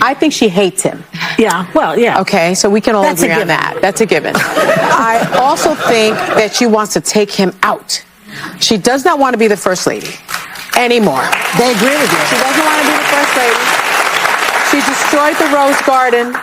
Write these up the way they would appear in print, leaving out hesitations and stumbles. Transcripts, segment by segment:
I think she hates him. Yeah, well, yeah. Okay, so we can all agree on that. That's a given. I also think that she wants to take him out. She does not want to be the first lady anymore. They agree with you. She doesn't want to be the first lady. She destroyed the Rose Garden.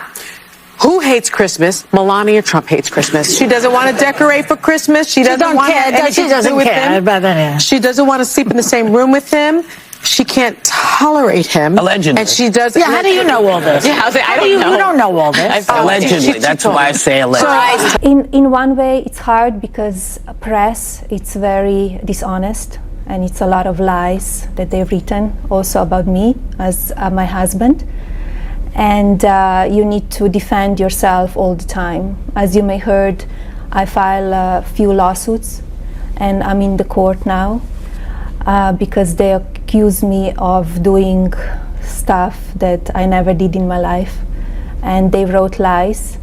Who hates Christmas? Melania Trump hates Christmas. She doesn't want to decorate for Christmas. She doesn't want anything to do with him. She doesn't want to sleep in the same room with him. She can't tolerate him. Allegedly. And she does. Yeah, how do you know all this? Yeah, I don't know. You don't know all this. Allegedly. That's why I say allegedly. In one way, it's hard because press, it's very dishonest, and it's a lot of lies that they've written also about me as my husband. And you need to defend yourself all the time. As you may heard, I file a few lawsuits, and I'm in the court now because they accuse me of doing stuff that I never did in my life, and they wrote lies,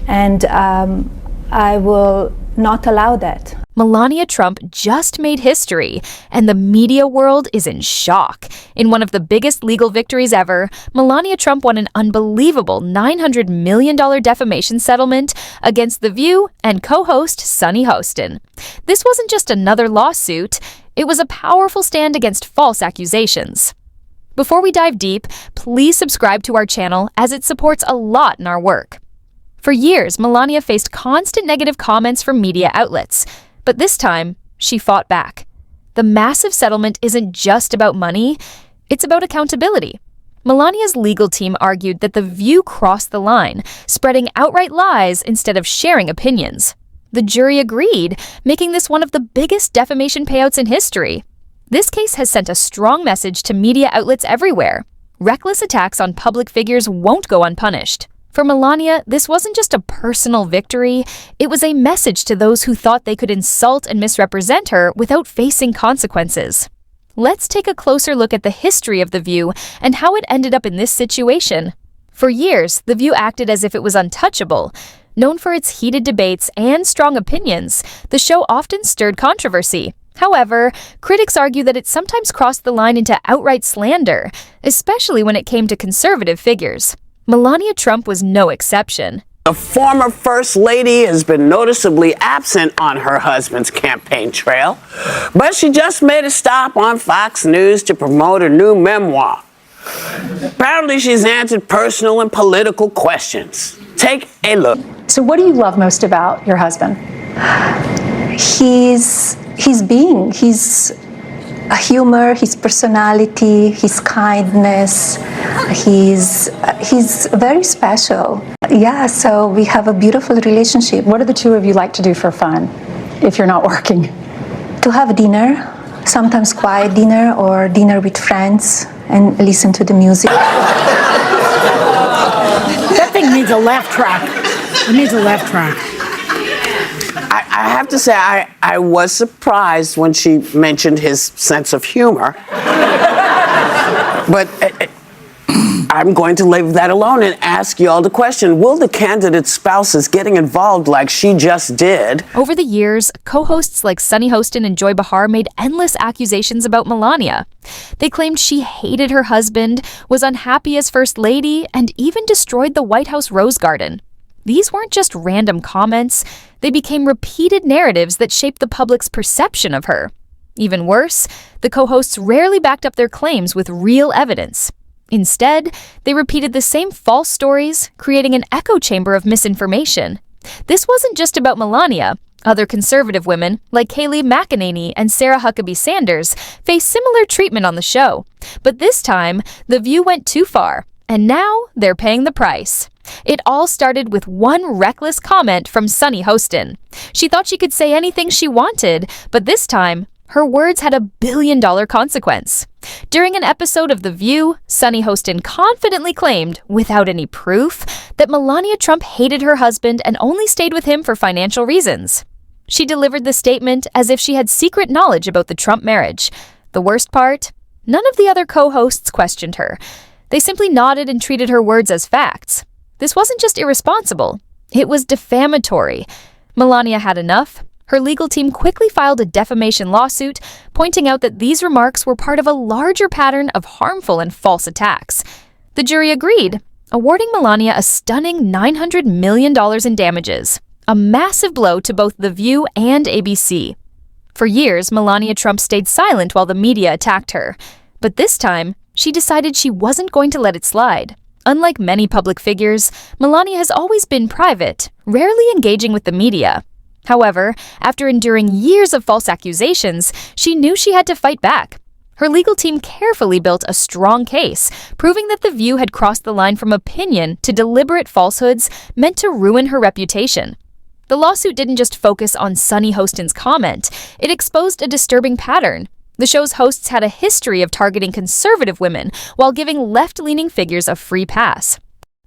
and I will not allow that. Melania Trump just made history, and the media world is in shock. In one of the biggest legal victories ever, Melania Trump won an unbelievable $900 million defamation settlement against The View and co-host Sunny Hostin. This wasn't just another lawsuit, it was a powerful stand against false accusations. Before we dive deep, please subscribe to our channel as it supports a lot in our work. For years, Melania faced constant negative comments from media outlets. But this time, she fought back. The massive settlement isn't just about money, it's about accountability. Melania's legal team argued that The View crossed the line, spreading outright lies instead of sharing opinions. The jury agreed, making this one of the biggest defamation payouts in history. This case has sent a strong message to media outlets everywhere. Reckless attacks on public figures won't go unpunished. For Melania, this wasn't just a personal victory, it was a message to those who thought they could insult and misrepresent her without facing consequences. Let's take a closer look at the history of The View and how it ended up in this situation. For years, The View acted as if it was untouchable. Known for its heated debates and strong opinions, the show often stirred controversy. However, critics argue that it sometimes crossed the line into outright slander, especially when it came to conservative figures. Melania Trump was no exception. The former First Lady has been noticeably absent on her husband's campaign trail, but she just made a stop on Fox News to promote her new memoir. Apparently, she's answered personal and political questions. Take a look. So what do you love most about your husband? His humor, his personality, his kindness, he's very special. Yeah, so we have a beautiful relationship. What do the two of you like to do for fun if you're not working? To have dinner, sometimes quiet dinner or dinner with friends and listen to the music. That thing needs a laugh track. It needs a laugh track. I have to say, I was surprised when she mentioned his sense of humor. But I'm going to leave that alone and ask y'all the question, will the candidate spouses getting involved like she just did? Over the years, co-hosts like Sunny Hostin and Joy Behar made endless accusations about Melania. They claimed she hated her husband, was unhappy as First Lady, and even destroyed the White House Rose Garden. These weren't just random comments, they became repeated narratives that shaped the public's perception of her. Even worse, the co-hosts rarely backed up their claims with real evidence. Instead, they repeated the same false stories, creating an echo chamber of misinformation. This wasn't just about Melania. Other conservative women, like Kayleigh McEnany and Sarah Huckabee Sanders, faced similar treatment on the show. But this time, The View went too far, and now they're paying the price. It all started with one reckless comment from Sunny Hostin. She thought she could say anything she wanted, but this time, her words had $1 billion consequence. During an episode of The View, Sunny Hostin confidently claimed, without any proof, that Melania Trump hated her husband and only stayed with him for financial reasons. She delivered the statement as if she had secret knowledge about the Trump marriage. The worst part? None of the other co-hosts questioned her. They simply nodded and treated her words as facts. This wasn't just irresponsible, it was defamatory. Melania had enough. Her legal team quickly filed a defamation lawsuit, pointing out that these remarks were part of a larger pattern of harmful and false attacks. The jury agreed, awarding Melania a stunning $900 million in damages, a massive blow to both The View and ABC. For years, Melania Trump stayed silent while the media attacked her. But this time, she decided she wasn't going to let it slide. Unlike many public figures, Melania has always been private, rarely engaging with the media. However, after enduring years of false accusations, she knew she had to fight back. Her legal team carefully built a strong case, proving that The View had crossed the line from opinion to deliberate falsehoods meant to ruin her reputation. The lawsuit didn't just focus on Sunny Hostin's comment, it exposed a disturbing pattern. The show's hosts had a history of targeting conservative women while giving left-leaning figures a free pass.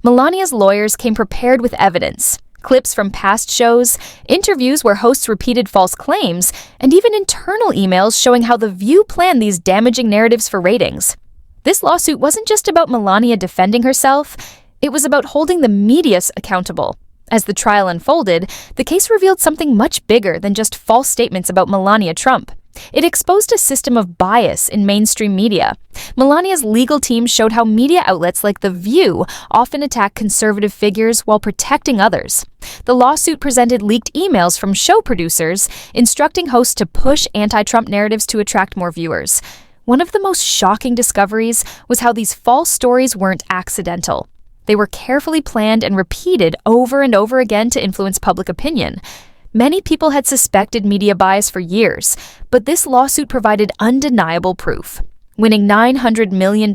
Melania's lawyers came prepared with evidence, clips from past shows, interviews where hosts repeated false claims, and even internal emails showing how The View planned these damaging narratives for ratings. This lawsuit wasn't just about Melania defending herself, it was about holding the media accountable. As the trial unfolded, the case revealed something much bigger than just false statements about Melania Trump. It exposed a system of bias in mainstream media. Melania's legal team showed how media outlets like The View often attack conservative figures while protecting others. The lawsuit presented leaked emails from show producers instructing hosts to push anti-Trump narratives to attract more viewers. One of the most shocking discoveries was how these false stories weren't accidental. They were carefully planned and repeated over and over again to influence public opinion. Many people had suspected media bias for years, but this lawsuit provided undeniable proof. Winning $900 million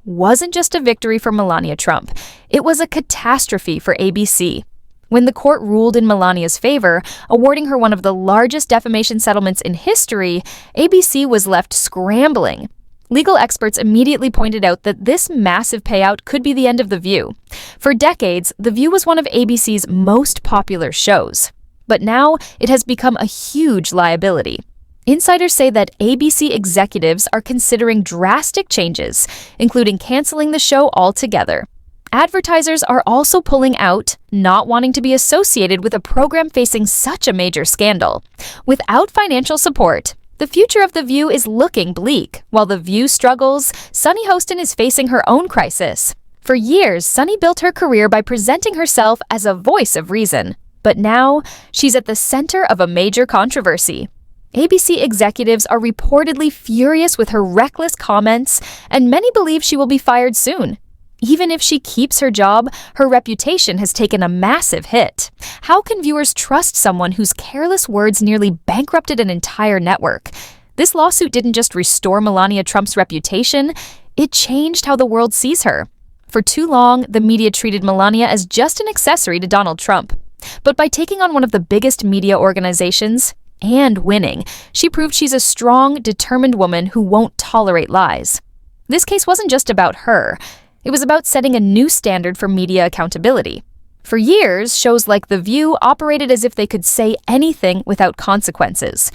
wasn't just a victory for Melania Trump, it was a catastrophe for ABC. When the court ruled in Melania's favor, awarding her one of the largest defamation settlements in history, ABC was left scrambling. Legal experts immediately pointed out that this massive payout could be the end of The View. For decades, The View was one of ABC's most popular shows. But now, it has become a huge liability. Insiders say that ABC executives are considering drastic changes, including canceling the show altogether. Advertisers are also pulling out, not wanting to be associated with a program facing such a major scandal. Without financial support, the future of The View is looking bleak. While The View struggles, Sunny Hostin is facing her own crisis. For years, Sunny built her career by presenting herself as a voice of reason. But now, she's at the center of a major controversy. ABC executives are reportedly furious with her reckless comments, and many believe she will be fired soon. Even if she keeps her job, her reputation has taken a massive hit. How can viewers trust someone whose careless words nearly bankrupted an entire network? This lawsuit didn't just restore Melania Trump's reputation, it changed how the world sees her. For too long, the media treated Melania as just an accessory to Donald Trump. But by taking on one of the biggest media organizations and winning, she proved she's a strong, determined woman who won't tolerate lies. This case wasn't just about her. It was about setting a new standard for media accountability. For years, shows like The View operated as if they could say anything without consequences.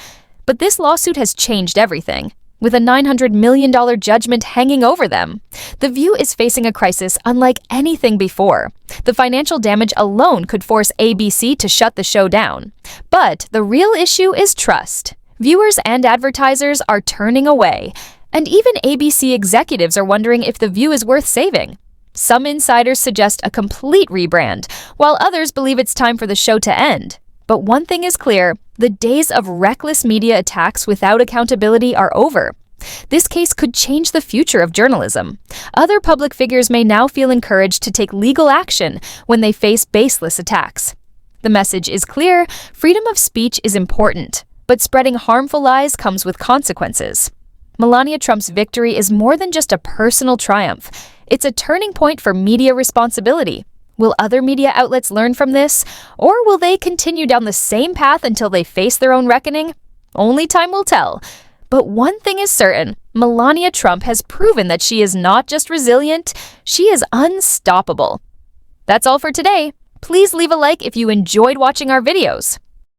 But this lawsuit has changed everything. With a $900 million judgment hanging over them, The View is facing a crisis unlike anything before. The financial damage alone could force ABC to shut the show down. But the real issue is trust. Viewers and advertisers are turning away, and even ABC executives are wondering if The View is worth saving. Some insiders suggest a complete rebrand, while others believe it's time for the show to end. But one thing is clear, the days of reckless media attacks without accountability are over. This case could change the future of journalism. Other public figures may now feel encouraged to take legal action when they face baseless attacks. The message is clear, freedom of speech is important, but spreading harmful lies comes with consequences. Melania Trump's victory is more than just a personal triumph. It's a turning point for media responsibility. Will other media outlets learn from this, or will they continue down the same path until they face their own reckoning? Only time will tell. But one thing is certain, Melania Trump has proven that she is not just resilient, she is unstoppable. That's all for today. Please leave a like if you enjoyed watching our videos.